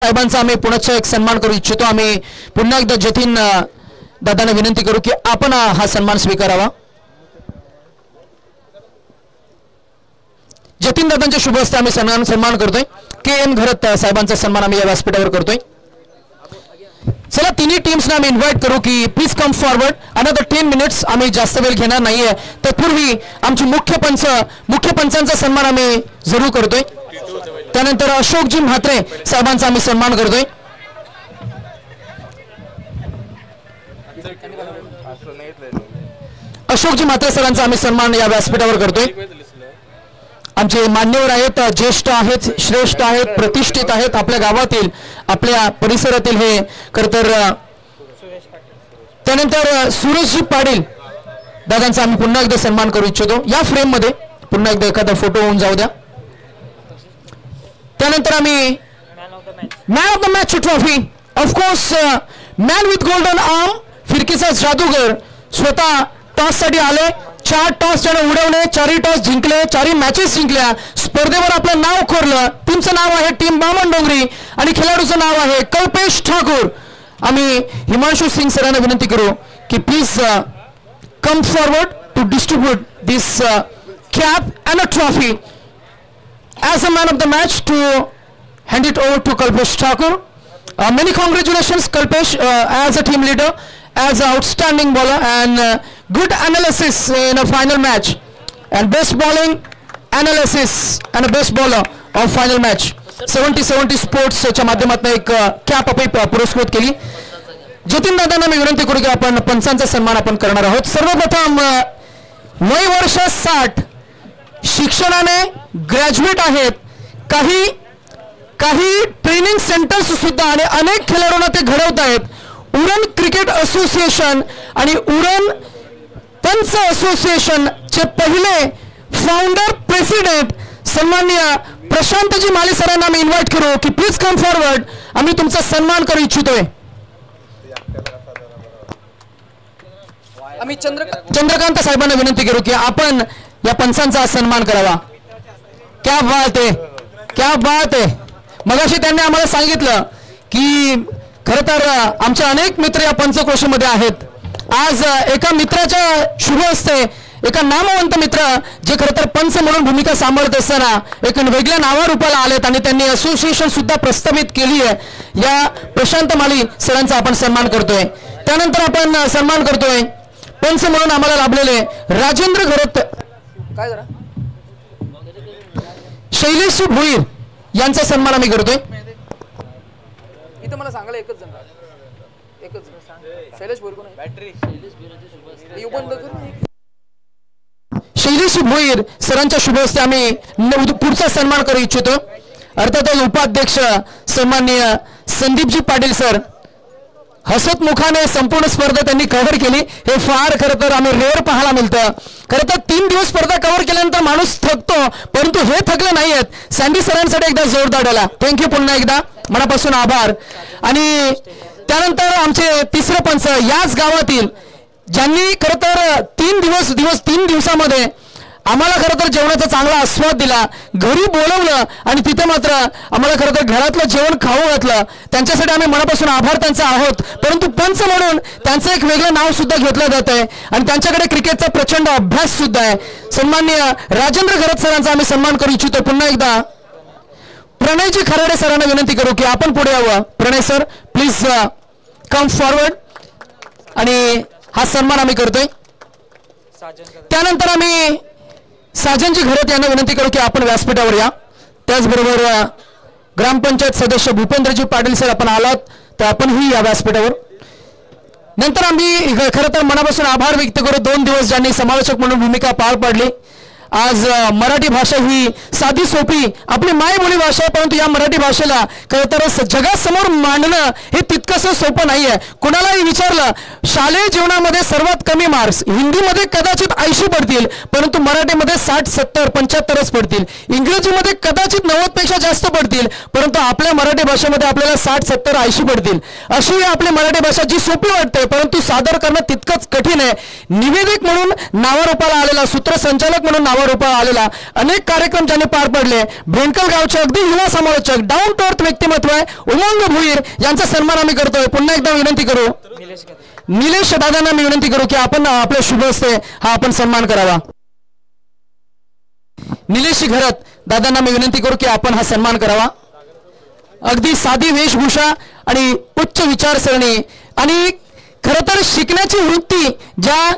साहेबांचा आम्ही पुन्हा एक सन्मान करू इच्छितो। आम्ही पुन्हा एकदा जतीन दादांना विनंती करू की आपण हा सन्मान स्वीकारावा। जतीन दादांच्या शुभ हस्ते आम्ही सन्मान करतोय। KM घरत साहेबांचा सन्मान आम्ही या व्यासपीठावर करतोय। चला तिन्ही टीम्सना आम्ही इन्व्हाइट करू की please come forward. Another 10 minutes आम्ही जास्त वेळ घेणार नाहीये। तत्पूर्वी आमचे मुख्य पंचांचा सन्मान आम्ही जरूर करतोय। त्यानंतर अशोकजी म्हात्रे साहेबांचा आम्ही सन्मान करतोय। अशोकजी म्हात्रे सरांचा आम्ही सन्मान या व्यासपीठावर करतोय। आमचे मान्यवर आहेत, ज्येष्ठ आहेत, श्रेष्ठ आहेत, प्रतिष्ठित आहेत, आपल्या गावातील आपल्या परिसरातील हे खरतर। त्यानंतर सुरेशजी पाटील दादांचा आम्ही पुन्हा एकदा सन्मान करू इच्छितो। या फ्रेम मध्ये पुन्हा एकदा एखादा फोटो होऊन जाऊ द्या। त्यानंतर आम्ही man of the match trophy of course man with golden arm फिरकीचा जादूगर स्वतः टॉस साठी आले। 4 टॉस त्याने उडवले, 4 टॉस जिंकले, 4 मॅचेस जिंकल्या, स्पर्धेवर आपलं नाव कोरलं। टीमचं नाव आहे टीम बामण डोंगरी आणि खेळाडूचं नाव आहे कल्पेश ठाकूर। आम्ही हिमांशु सिंग सरांना विनंती करू की please come forward to distribute this cap and a trophy as a man of the match to hand it over to Kalpesh Thakur. Many congratulations Kalpesh as a team leader, as an outstanding bowler and good analysis in a final match and best bowling analysis and a best bowler of final match. 70-70 sports च्या माध्यमातून एक cap आपण पुरस्कृत केली। जतीन दादांना मी विनंती करू की आपण पंचांचा सन्मान आपण करणार आहोत। सर्वप्रथम वय वर्ष 60 शिक्षणाने ग्रॅज्युएट आहेत, काही ट्रेनिंग सेंटर्स सुद्धा आणि अनेक खेळाडूंना ते घडवत आहेत। उरण क्रिकेट असोसिएशन आणि उरण पंच असोसिएशन चे पहिले फाउंडर प्रेसिडेंट सन्माननीय प्रशांतजी माली सरांना मी इन्व्हाइट करू की प्लीज कम फॉरवर्ड। आम्ही तुमचा सन्मान करू इच्छितोय। आम्ही चंद्रकांत साहेबांना विनंती करू की आपण या पंचांचा सन्मान करावा। क्या बात है, क्या बात है। मगाशी त्यांनी आम्हाला सांगितलं की खरं तर आमचे अनेक मित्र या पंचक्रोशीमध्ये आहेत। आज एका मित्राच्या शुभ हस्ते एका नामवंत मित्र जे खरं तर पंच म्हणून भूमिका सांभाळत असताना एक वेगळ्या नावारूपाला आलेत आणि त्यांनी असोसिएशन सुद्धा प्रस्तावित केली आहे। या प्रशांत माली सरांचा आपण सन्मान करतोय। त्यानंतर आपण सन्मान करतोय पंच म्हणून आम्हाला लाभलेले राजेंद्र घरत काय जरा शैलेश भोईर यांचा सन्मान आम्ही करतोय। इथं मला सांगायला एकच शैलेश भोईर कोण आहे? बॅटरी शैलेश भोईर सरांच्या शुभ हस्ते आम्ही पुढचा सन्मान करू इच्छितो। अर्थातच उपाध्यक्ष सन्माननीय संदीपजी पाटील सर हसतमुखाने संपूर्ण स्पर्धा त्यांनी कव्हर केली। हे फार खरं तर आम्ही रेअर पाहायला मिळतं। खरं तर 3 दिवस स्पर्धा कव्हर केल्यानंतर माणूस थकतो, परंतु हे थकले नाहीयेत। सँडी सरांसाठी एकदा जोरदार टाळ्या। थँक्यू पुन्हा एकदा मनापासून आभार। आणि त्यानंतर आमचे तिसरे पंच याच गावातील ज्यांनी खरं तर 3 दिवसामध्ये आम्हाला खरं तर जेवणाचा चांगला आस्वाद दिला, घरी बोलवलं आणि तिथे मात्र आम्हाला खरं तर घरातलं जेवण खाऊ घातलं। त्यांच्यासाठी आम्ही मनापासून आभार त्यांचा आहोत। परंतु पंच म्हणून त्यांचं एक वेगळं नाव सुद्धा घेतलं जात आहे आणि त्यांच्याकडे क्रिकेटचा प्रचंड अभ्यास सुद्धा आहे। सन्माननीय राजेंद्र घरत सरांचा आम्ही सन्मान करू इच्छितो। पुन्हा एकदा प्रणयजी खराडे सरांना विनंती करू की आपण पुढे यावं। प्रणय सर प्लीज कम फॉरवर्ड आणि हा सन्मान आम्ही करतोय। त्यानंतर आम्ही साजनजी घरत यांना विनंती करू की आपण व्यासपीठावर या। त्याचबरोबर ग्रामपंचायत सदस्य भूपेंद्रजी पाटील सर आपण आलात तर आपणही या व्यासपीठावर। नंतर आम्ही खरं तर मनापासून आभार व्यक्त करू 2 दिवस ज्यांनी समालोचक म्हणून भूमिका पार पाडली। आज मराठी भाषा ही साधी सोपी आपली मायबोली भाषा आहे, परंतु या मराठी भाषेला खरं तर जगासमोर मांडणं हे तितकंसं सोपं नाहीये। कुणालाही विचारलं शालेय जीवनामध्ये सर्वात कमी मार्क्स हिंदीमध्ये कदाचित 80 पडतील, परंतु मराठीमध्ये 60, 70, 75च पडतील। इंग्रजीमध्ये कदाचित 90 पेक्षा जास्त पडतील, परंतु आपल्या मराठी भाषेमध्ये आपल्याला 60, 70, 80 पडतील। अशी आपली मराठी भाषा जी सोपी वाटते परंतु सादर करणं तितकंच कठीण आहे। निवेदक म्हणून नावारूपाला आलेला, सूत्रसंचालक म्हणून नावारूपाला आलेला अनेक कार्यक्रम ज्यांनी पार पडले, भेंडकल गावचे अगदी युवा समालोचक डाऊन टू अर्थ व्यक्तिमत्व आहे उमंग भुईर यांचा सन्मान आम्ही करतोय. पुन्हा एकदा विनंती करू निलेश दादांना मी विनंती करू की आपण आपल्या शुभ हस्ते हा आपण सन्मान करावा. निलेश घरत दादांना मी विनंती करू की आपण हा सन्मान करावा. अगदी साधी वेशभूषा आणि उच्च विचारसरणी आणि खरं तर शिकण्याची वृत्ती ज्या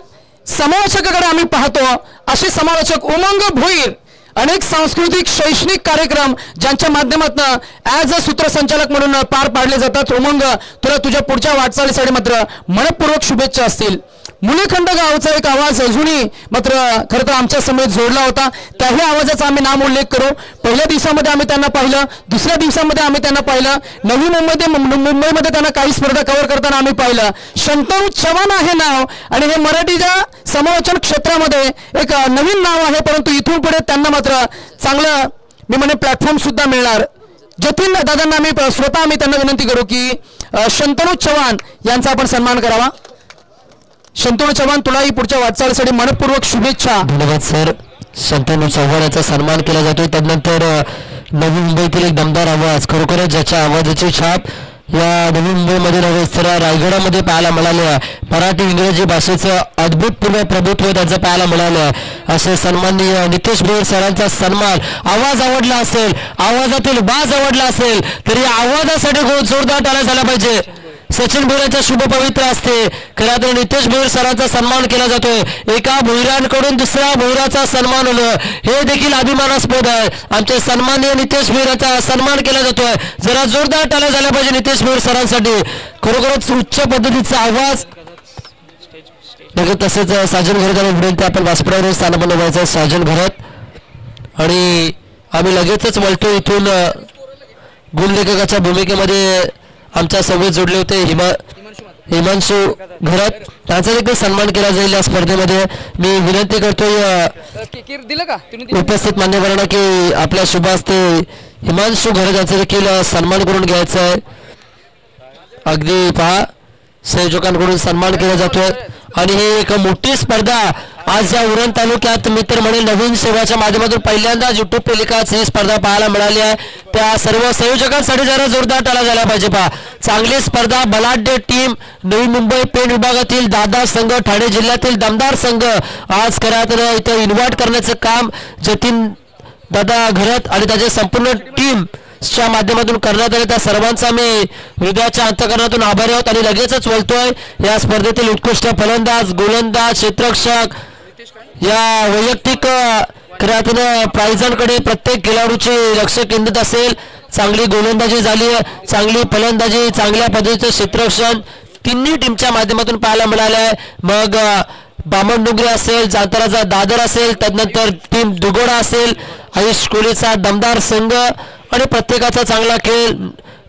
समालोचकाकडे आम्ही पाहतो असे समालोचक उमंग भुईर अनेक सांस्कृतिक शैक्षणिक कार्यक्रम ज्यांच्या माध्यमातून ॲज अ सूत्रसंचालक म्हणून पार पाडले जातात. उमंग तुला तुझ्या पुढच्या वाटचालीसाठी मात्र मनपूर्वक शुभेच्छा असतील. मुलेखंड गावचा एक आवाज अजूनही मात्र खरं तर आमच्या समेत जोडला होता. त्याही आवाजाचा आम्ही नाम उल्लेख करू. पहिल्या दिवसामध्ये आम्ही त्यांना पाहिलं, दुसऱ्या दिवसामध्ये आम्ही त्यांना पाहिलं, नवी मुंबईमध्ये त्यांना काही स्पर्धा कव्हर करताना आम्ही पाहिलं. शंतनू चव्हाण आहे नाव आणि हे मराठीच्या समालोचन क्षेत्रामध्ये एक नवीन नाव आहे, परंतु इथून पुढे त्यांना मात्र चांगलं मी म्हणे प्लॅटफॉर्म सुद्धा मिळणार. जतीन दादांना आम्ही स्वतः आम्ही त्यांना विनंती करू की शंतनू चव्हाण यांचा आपण सन्मान करावा. शंतनू चव्हाण तुलाही पुढच्या वाटचालीसाठी मनपूर्वक शुभेच्छा. धन्यवाद सर. शंतनू चव्हाण याचा सन्मान केला जातोय. त्यानंतर नवी मुंबईतील एक दमदार आवाज, खरोखरच ज्याच्या आवाजाची छाप या नवी मुंबईमध्ये नव्हे तर रायगडामध्ये पाहायला मिळाले. मराठी इंग्रजी भाषेचं अद्भुतपूर्व प्रभुत्व त्यांचं पाहायला मिळालं. असे सन्माननीय नितेश भोईर सरांचा सन्मान. आवाज आवडला असेल, आवाजातील बाज आवडला असेल तरी आवाजासाठी खूप जोरदार टाळ्या झाला पाहिजे. सचिन भोईरांच्या शुभ पवित्र असते. खरं तर नितेश भोईर सरांचा सन्मान केला जातोय. एका भोईरांकडून दुसऱ्या भोईराचा सन्मान होणं हे देखील अभिमानास्पद आहे. आमचे सन्माननीय नितेश भोईरांचा सन्मान केला जातोय. जरा जोरदार टाळ्या झाल्या पाहिजे नितेश भोईर सरांसाठी. खरोखरच उच्च पद्धतीचा आवाज. तसेच साजन घरत आणि विनंती आपण व्यासपीठावर स्थान बनवायचं साजन घरत आणि आम्ही लगेचच वळतो इथून. गुणलेखकाच्या भूमिकेमध्ये आमच्या सोबत जोडले होते हिमांशू घरत, त्यांचा देखील सन्मान केला जाईल या स्पर्धेमध्ये. मी विनंती करतोय उपस्थित मान्यवरांना की आपल्या शुभ हस्ते हिमांशू घरत यांचा देखील सन्मान करून घ्यायचा आहे. अगदी पहा संयोजकांकडून सन्मान केला जातोय आणि ही एक मोठी स्पर्धा आज या उरण तालुक्यात मी तर म्हणेल नवीन सेवाच्या माध्यमातून पहिल्यांदाच युट्यूब टेलिकास्ट ही स्पर्धा पाहायला मिळाली आहे. त्या सर्व संयोजकांसाठी जरा जोरदार टाळ्या झाल्या पाहिजे. पहा चांगली स्पर्धा, बलाढ्य टीम. नवी मुंबई पेण विभागातील दादा संघ, ठाणे जिल्ह्यातील दमदार संघ आज करत इथं इन्व्हाइट करण्याचं काम जतीन दादा घरत आणि त्याचे संपूर्ण टीम च्या माध्यमातून करण्यात आले. त्या सर्वांचा मी हृदयाच्या अंतःकरणातून आभारी आहोत आणि लगेचच बोलतोय या स्पर्धेतील उत्कृष्ट फलंदाज, गोलंदाज, क्षेत्ररक्षक या वैयक्तिक खेळातून प्राइजांकडे प्रत्येक खेळाडूचे लक्ष केंद्रित असेल. चांगली गोलंदाजी झाली, चांगली फलंदाजी, चांगल्या पद्धतीचं क्षेत्ररक्षण तिन्ही टीमच्या माध्यमातून पाहायला मिळालं आहे. मग बामणडोंगरी असेल, जांतराचा दादर असेल, त्यानंतर टीम दुगोडा असेल, आयुष कोहलीचा दमदार संघ आणि प्रत्येकाचा चांगला खेळ.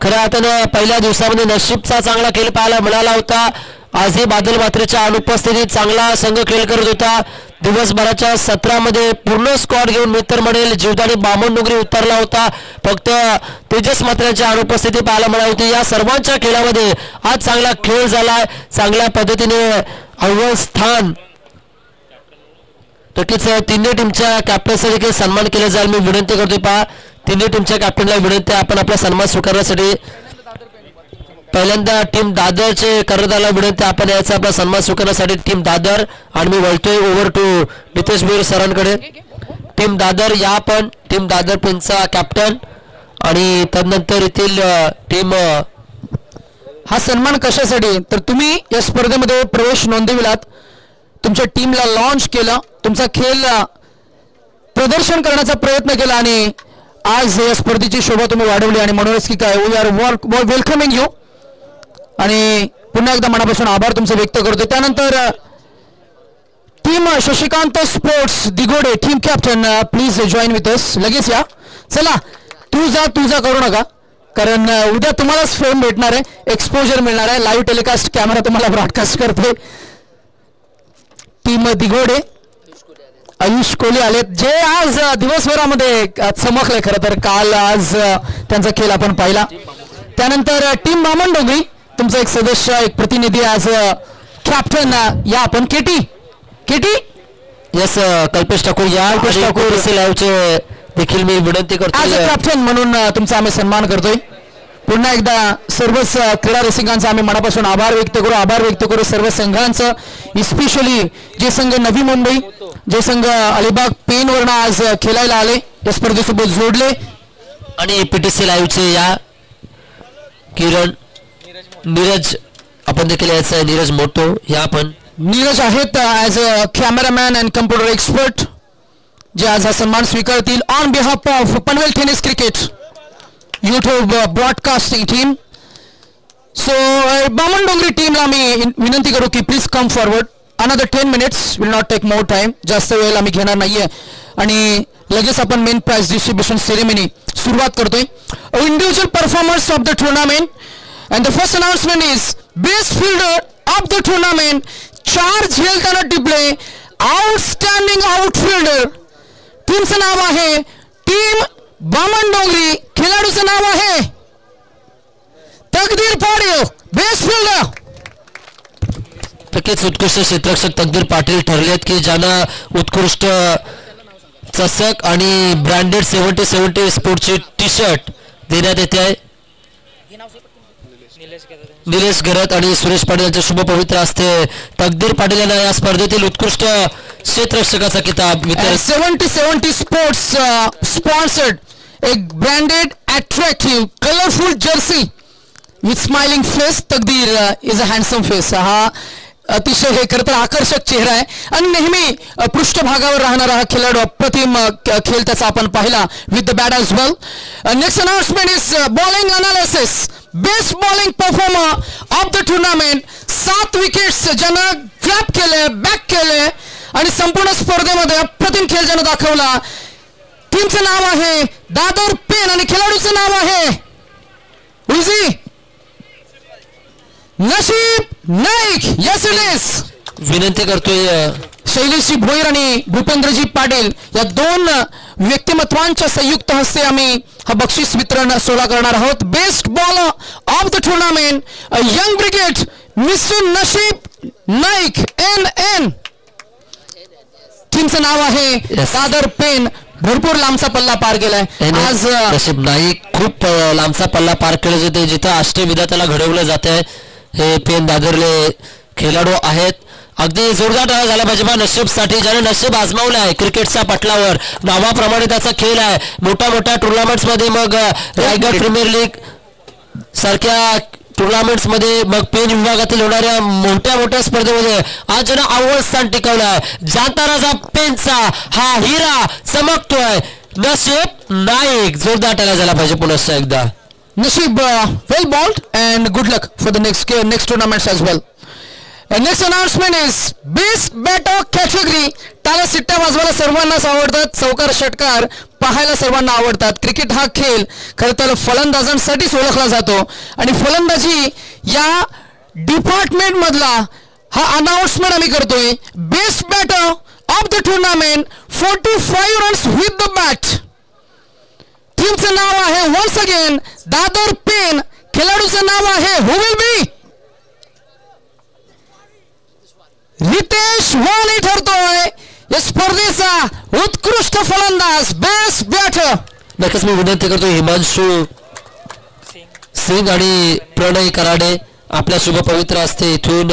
खऱ्या अर्थानं पहिल्या दिवसामध्ये नशीबचा चांगला खेळ पाहायला मिळाला होता. आजही बादल मात्रेच्या अनुपस्थितीत चांगला संघ खेळ करत होता. दिवसभराच्या सत्रामध्ये पूर्ण स्क्वॉड घेऊन मित्र म्हणेल जीवदानी बामणडोंगरी उतरला होता. फक्त तेजस मात्रेच्या अनुपस्थिती पाहायला मिळाली होती. या सर्वांच्या खेळामध्ये आज चांगला खेळ झालाय. चांगल्या पद्धतीने अव्वल स्थान नक्कीच तिन्ही टीमच्या कॅप्टनचा देखील सन्मान केला जाईल. मी विनंती करतोय पहा तिन्ही टीमच्या कॅप्टनला विनंती आपण आपला सन्मान स्वीकारण्यासाठी. पहिल्यांदा टीम दादरचे करदाला विनंती आपण याचा आपला सन्मान स्वीकारण्यासाठी टीम दादर. आणि मी वळतोय ओव्हर टू नितेश भोईर सरांकडे. टीम दादर या पण टीम दादर टीमचा कॅप्टन आणि त्यानंतर येथील टीम. हा सन्मान कशासाठी तर तुम्ही या स्पर्धेमध्ये प्रवेश नोंदविलात, तुमच्या टीमला लॉन्च केलं, तुमचा खेळ प्रदर्शन करण्याचा प्रयत्न केला आणि आज या स्पर्धेची शोभा तुम्ही वाढवली आणि म्हणूनच की काय वी आर वेलकमिंग यू आणि पुन्हा एकदा मनापासून आभार तुमचे व्यक्त करतो. त्यानंतर team Shashikant sports Digode team captain please join with us. लगेच या. चला तू जा करू नका कारण उद्या तुम्हालाच फेम भेटणार आहे, एक्सपोजर मिळणार आहे. लाईव्ह टेलिकास्ट कॅमेरा तुम्हाला ब्रॉडकास्ट करते. टीम दिगोडे आयुष कोहली आलेत जे आज दिवसभरामध्ये चमकले. खरं तर काल आज त्यांचा खेळ आपण पाहिला. त्यानंतर टीम बामणडोंगरी तुमचा एक सदस्य एक प्रतिनिधी आज कॅप्टन या आपण केटी यस कल्पेश ठाकूर या लाईव्हचे देखील मी विनंती करतो ॲज अ कॅप्टन म्हणून तुमचा आम्ही सन्मान करतोय. पुन्हा एकदा सर्वच क्रीडा रसिकांचा आम्ही मनापासून आभार व्यक्त करू सर्व संघांचं. इस्पेशली जे संघ नवी मुंबई, जे संघ अलिबाग पेनवरून आज खेळायला आले, या स्पर्धेसोबत जोडले. आणि PTC लाईव्हचे या किरण नीरज आपण देखील यायचं आहे. नीरज मोटो या आपण नीरज आहेत as a cameraman and computer expert, जे आज हा सन्मान स्वीकारतील on behalf of Panvel tennis cricket YouTube broadcasting team. So Bamandongri टीमला मी विनंती करू की please come forward. Another 10 minutes will not take more time. जास्त वेळ आम्ही घेणार नाहीये आणि लगेच आपण मेन प्राइज डिस्ट्रीब्युशन सेरेमनी सुरुवात करतोय. Individual performance of the tournament and the first announcement is best fielder of the tournament. 4 झेलताना टिपले आउटस्टँडिंग आउटफिल्डर. टीमचं नाव आहे टीम बामणडोंगरी. खेळाडूचं नाव आहे तकदीर पाटील. बेस्ट फिल्डर नक्कीच उत्कृष्ट क्षेत्ररक्षक तकदीर पाटील ठरलेत की ज्यांना उत्कृष्ट चषक आणि ब्रँडेड 70-70 स्पोर्टची टी-शर्ट देण्यात येते आहे. निलेश गरत आणि सुरेश पाटील यांचे शुभ पवित्र असते. तकदीर पाटील यांना या स्पर्धेतील उत्कृष्ट क्षेत्ररक्षकाचा किताब 70-70 स्पोर्ट्स स्पॉन्सर्ड एक branded attractive colourful Jersey with smiling face. तकदीर इज अ हँडसम फेस. हा अतिशय हे खरं तर आकर्षक चेहरा आहे आणि नेहमी पृष्ठभागावर राहणारा हा खेळाडू. अप्रतिम खेळ त्याचा आपण पाहिला with the bat as well. Next announcement is bowling analysis. Best bowling performer of the tournament. 7 wickets ज्यानं ग्रॅब केले, बॅक केले आणि संपूर्ण स्पर्धेमध्ये अप्रतिम खेळ ज्यानं दाखवला. टीमचं नाव आहे दादर पेन आणि खेळाडूचं नाव आहे उजी नशीब नाईक. Yes it is. विनंती करतोय शैलेशजी भोईर आणि भूपेंद्रजी पाटील या 2 व्यक्तिमत्वांच्या संयुक्त हस्ते आम्ही हा बक्षीस वितरण सोहळा करणार आहोत. Best bowler of the tournament a young brigade mister नशीब नाईक NN. टीमचं नाव आहे दादर पेन. भरपूर लांबचा पल्ला पार केलाय आज. नशीब नाईक खूप लांबचा पल्ला पार केला जाते. जिथं अष्टविधात्याला घडवलं जात आहे हे पेन दादरले खेळाडू आहेत. अगदी जोरदार टाळा झाला पाहिजे बा नशीबसाठी, ज्याने नशीब आजमावलं आहे क्रिकेटच्या पटलावर. नावाप्रमाणे त्याचा खेळ आहे. मोठ्या टुर्नामेंट्स मध्ये मग रायगड प्रीमियर लीग सारख्या टुर्नामेंट्स मध्ये मग पेन विभागातील होणाऱ्या मोठ्या स्पर्धेमध्ये आज ज्यानं अव्वल स्थान टिकवलं आहे. जाणता राजा पेनचा हा हिरा चमकतोय नशीब नाईक. जोरदार टाळा झाला पाहिजे पुन्हा एकदा. Nasib, well bowled and good luck for the next tournaments as well. And next announcement is best batter category. टाळ्या सिट्ट्या वाजवायला सर्वांनाच आवडतात. चौकार षटकार पाहायला सर्वांना आवडतात. क्रिकेट हा खेळ खरं तर फलंदाजांसाठीच ओळखला जातो आणि फलंदाजी या डिपार्टमेंट मधला हा अनाउन्समेंट आम्ही करतोय. Best batter of the tournament 45 runs with the bat. टीमचं नाव आहे वन्स अगेन दादर पेन. खेळाडूचं नाव आहे हु विल बी रितेश वाणी ठरतोय या स्पर्धेचा उत्कृष्ट फलंदाज. Best batter. नक्कीच मी विनंती करतो हिमांशू सिंग आणि प्रणय कराडे आपल्या शुभ पवित्र असते इथून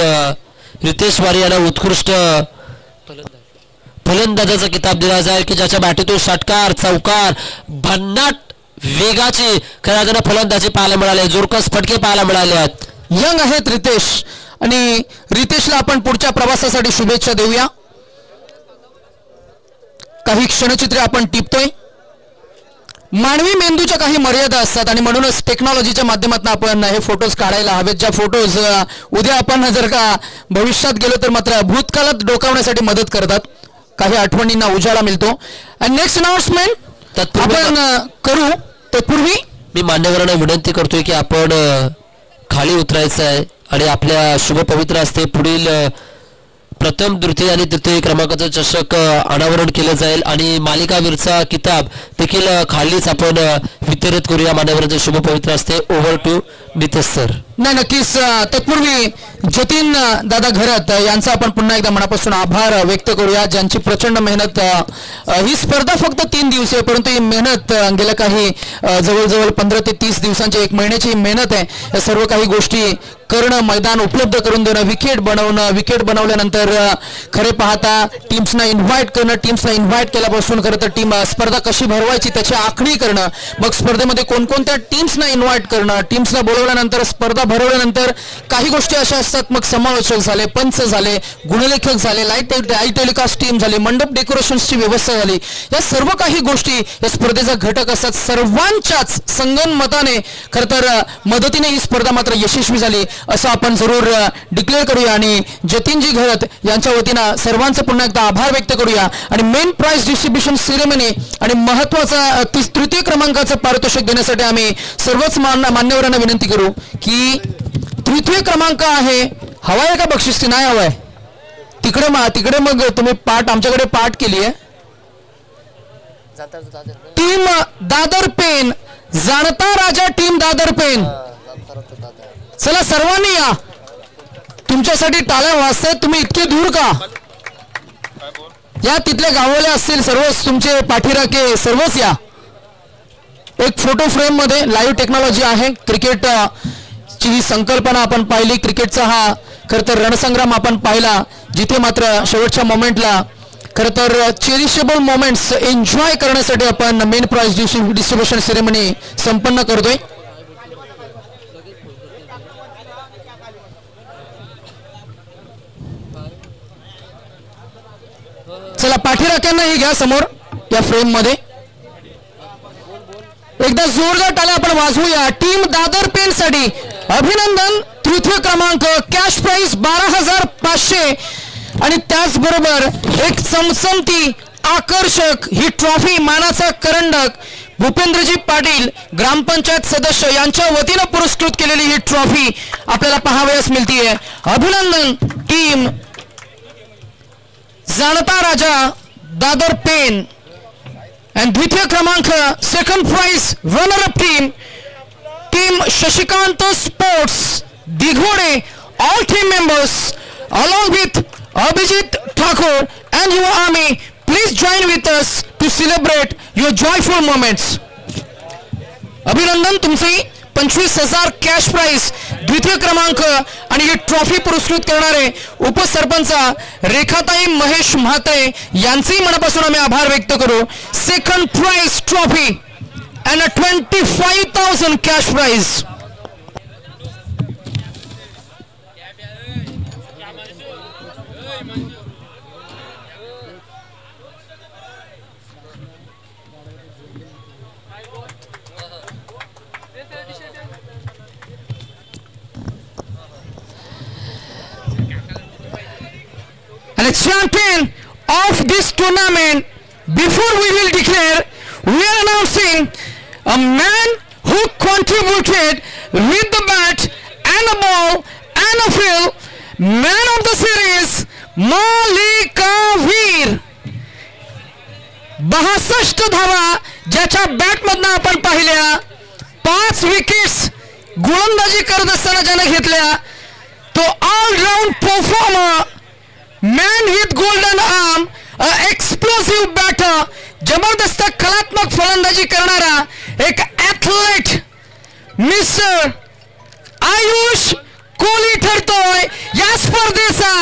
रितेश वाणी यांना उत्कृष्ट फलंदाजाचा किताब दिला जाईल की ज्याच्या बॅटीतून षटकार चौकार भन्नाट वेगाची खऱ्या फलंदाजी पाहायला मिळाले. जोरकस फटके पाहायला मिळाले आहेत. यंग आहेत रितेश आणि रितेशला आपण पुढच्या प्रवासासाठी शुभेच्छा देऊया. काही क्षणचित्रे आपण टिपतोय. मानवी मेंदूच्या काही मर्यादा असतात आणि म्हणूनच टेक्नॉलॉजीच्या माध्यमातून आपण हे फोटोज काढायला हवेत. ज्या फोटोज उद्या आपण जर का भविष्यात गेलो तर मात्र भूतकाळात डोकावण्यासाठी मदत करतात. काही आठवणींना उजाळा मिळतो. आणि नेक्स्ट अनाउन्समेंट आपण करू तत्पूर्वी मी मान्यवरांना विनंती करतोय की आपण खाली उतरायचं आहे आणि आपल्या शुभ पवित्र असते पुढील प्रथम द्वितीय आणि तृतीय क्रमांकाचं चषक अनावरण केलं जाईल आणि मालिकावीरचा किताब देखील खालीच आपण वितरित करूया. मान्यवरांचे शुभ पवित्र असते. Over to Nitesh sir. नाही, नक्कीच. तत्पूर्वी जतीन दादा घरात यांचा आपण पुन्हा एकदा मनापासून आभार व्यक्त करूया, ज्यांची प्रचंड मेहनत. ही स्पर्धा फक्त 3 दिवस आहे, परंतु ही मेहनत गेल्या काही जवळजवळ 15 ते 30 दिवसांची 1 महिन्याची मेहनत आहे. या सर्व काही गोष्टी करणं, मैदान उपलब्ध करून देणं, विकेट बनवणं, विकेट बनवल्यानंतर खरे पाहता टीम्सना इन्व्हाइट करणं, टीम्सना इन्व्हाइट केल्यापासून खरं तर टीम स्पर्धा कशी भरवायची त्याची आखणी करणं, मग स्पर्धेमध्ये कोणकोणत्या टीम्सना इन्व्हाइट करणं, टीम्सना बोलवल्यानंतर स्पर्धा भरवल्यानंतर काही गोष्टी अशा असतात, मग समालोचक झाले, पंच झाले, गुणलेखक झाले, लाईट टेलिकास्ट टीम झाली, मंडप डेकोरेशन्सची व्यवस्था झाली. या सर्व काही गोष्टी या स्पर्धेचा घटक असतात. सर्वांच्याच संगनमताने खरं तर मदतीने ही स्पर्धा मात्र यशस्वी झाली असं आपण जरूर डिक्लेअर करूया. आणि जतीनजी घरत यांच्या वतीनं सर्वांचं पुन्हा एकदा आभार व्यक्त करूया. आणि मेन प्राइज डिस्ट्रीब्युशन सेरेमनी आणि महत्वाचा 3य क्रमांकाचं पारितोषिक देण्यासाठी आम्ही सर्वच मान्यवरांना विनंती करू की 3य क्रमांक आहे. हवाय का बक्षीस? नाही हवाय. तिकडे मग तुम्ही आमच्याकडे पाठ केली आहे. टीम दादर पेन, जाणता राजा टीम दादर पेन. चला सर्वांनी या, तुमच्यासाठी टाळ्या वाजतायत. तुम्ही इतके दूर का या? तिथले गाववाले असतील सर्वच, तुमचे पाठीराखे सर्वच या. एक फोटो फ्रेम मध्ये लाईव्ह टेक्नॉलॉजी आहे. क्रिकेट ची ही संकल्पना आपण पाहिली, क्रिकेटचा हा खरं तर रणसंग्राम आपण पाहिला, जिथे मात्र शेवटच्या मोमेंटला खरं तर चेरिशेबल मोमेंट्स एन्जॉय करण्यासाठी आपण मेन प्राइज डिस्ट्रीब्युशन सेरेमनी संपन्न करतोय. चला पाठीराख्यांनाही घ्या समोर या फ्रेम मध्ये. एकदा जोरदार टाळ्या आपण वाजवूया. टीम दादर पेन साठी अभिनंदन. 3य क्रमांक, कॅश प्राइज 12,500 आणि त्याचबरोबर एक चमचमती आकर्षक ही ट्रॉफी, मानाचा करंडक भूपेंद्रजी पाटील ग्रामपंचायत सदस्य यांच्या वतीनं पुरस्कृत केलेली ही ट्रॉफी आपल्याला पाहावयास मिळतीये. अभिनंदन टीम जाणता राजा दादर पेन. and 2य क्रमांक, second prize runner up team Shashikant sports दिघोडे. all team members along with Abhijit Thakur and your army, please join with us to celebrate your joyful moments. अभिनंदन, तुमची 25,000 कॅश प्राइज 2य क्रमांक आणि ही ट्रॉफी पुरस्कृत करणारे उपसरपंच रेखाताई महेश म्हात्रे यांचेही मनापासून आम्ही आभार व्यक्त करू. Second prize trophy and a 25,000 cash prize. And a champion of this tournament, before we will declare, we are announcing a man who contributed with the bat and a ball and a field, man of the series, Malika Veer. 62 धावा ज्याच्या bat मधनं आपण पाहिल्या, 5 wickets गोलंदाजी करत असताना ज्याने घेतल्या, तो all round performer, man with golden arm, explosive batter, जबरदस्त कलात्मक फलंदाजी करणारा एक ॲथलेट मिस्टर आयुष कोहली ठरतोय या स्पर्धेचा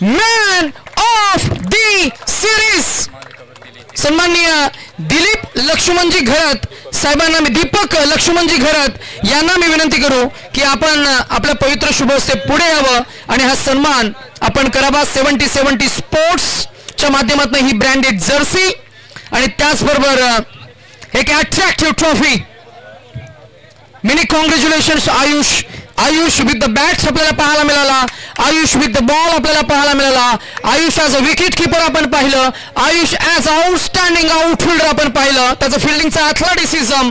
मॅन ऑफ दी सिरीज. सन्माननीय दिलीप लक्ष्मणजी घरत साहेबांना, मी दीपक लक्ष्मणजी घरत यांना मी विनंती करू की आपण आपल्या पवित्र शुभ हस्ते पुढे यावं आणि हा सन्मान आपण करावा. 70-70 स्पोर्ट्सच्या माध्यमातून ही ब्रँडेड जर्सी आणि त्याचबरोबर एक attractive trophy. Many congratulations Ayush with the bats आपल्याला पाहायला मिळाला, आयुष विथ द बॉल आपल्याला पाहायला मिळाला, Ayush as a wicket keeper आपण पाहिलं, आयुष ॲज आउटस्टँडिंग आउटफिल्डर आपण पाहिलं, त्याचं फिल्डिंगचा ॲथलेटिसिझम,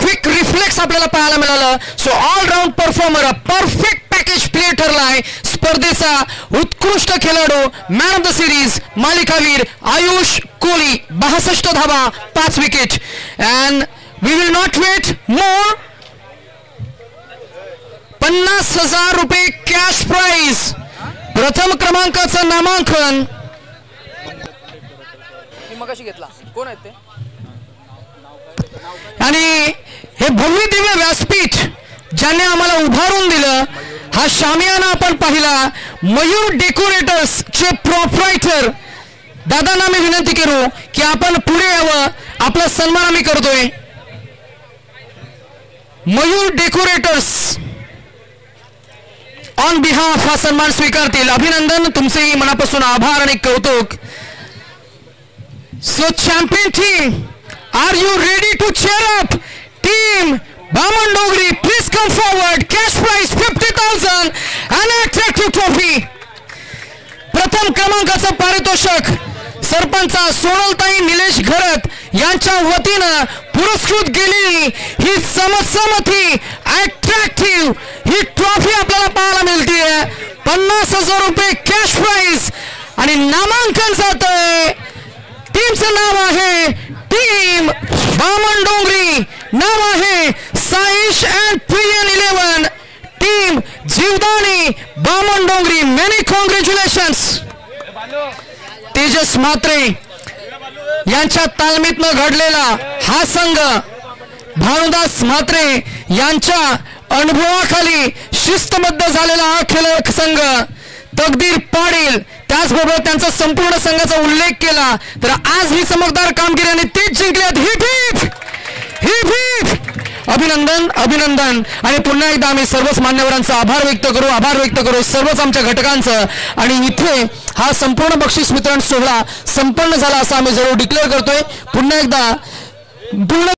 क्विक रिफ्लेक्स आपल्याला पाहायला मिळालं. So all round performer, perfect package player ठरलाय. स्पर्धेचा उत्कृष्ट खेळाडू, मॅन ऑफ द सिरीज मालिकावीर आयुष कोहली. 62 धावा, 5 wicket. And we will not wait more. 50,000 रुपये कॅश प्राइज. प्रथम क्रमांकाचं नामांकन मी मगाशी घेतला. कोण आहेत ते? आणि हे भव्य दिव्य व्यासपीठ ज्याने आम्हाला उभारून दिलं, हा शामियाना आपण पाहिला. मयूर डेकोरेटर्स चे प्रोप्रायटर दादांना मी विनंती करू की आपण पुढे यावं. आपला सन्मान आम्ही करतोय. मयूर डेकोरेटर्स ऑन बिहाफ हा सन्मान स्वीकारतील. अभिनंदन, तुमचेही मनापासून आभार आणि कौतुक. So champion team, are you ready to cheer up? Team Bamandongri, please come forward. Cash prize 50,000 आणि अट्रॅक्टिव्ह ट्रॉफी. प्रथम क्रमांकाचं पारितोषिक सरपंच सोनलताई निलेश घरत यांच्या वतीनं पुरस्कृत गेलेली ही समती अट्रॅक्टिव्ह ही ट्रॉफी आपल्याला पाहायला मिळते. 50,000 रुपये कॅश प्राइज आणि नामांकन जातंय. टीमचं नाव आहे टीम बामणडोंगरी. नाव आहे Saish and prion 11. Team Jivdani Bamandongri. Many congratulations. Tejas Mhatre यांच्या तालमीतनं घडलेला हा संघ, भानुदास म्हात्रे यांच्या अनुभवाखाली शिस्तबद्ध झालेला हा खेळ संघ, तकदीर पाटील त्याचबरोबर त्यांचा संपूर्ण संघाचा उल्लेख केला. तर आज ही चमकदार कामगिरी आणि तेच जिंकल्यात. Hip hip hip hip. अभिनंदन अभिनंदन. आणि पुन्हा एकदा आम्ही सर्वच मान्यवरांचा आभार व्यक्त करू सर्वच आमच्या घटकांचं. आणि इथे हा संपूर्ण बक्षीस वितरण सोहळा संपन्न झाला असं आम्ही जरूर डिक्लेअर करतोय. पुन्हा एकदा पूर्ण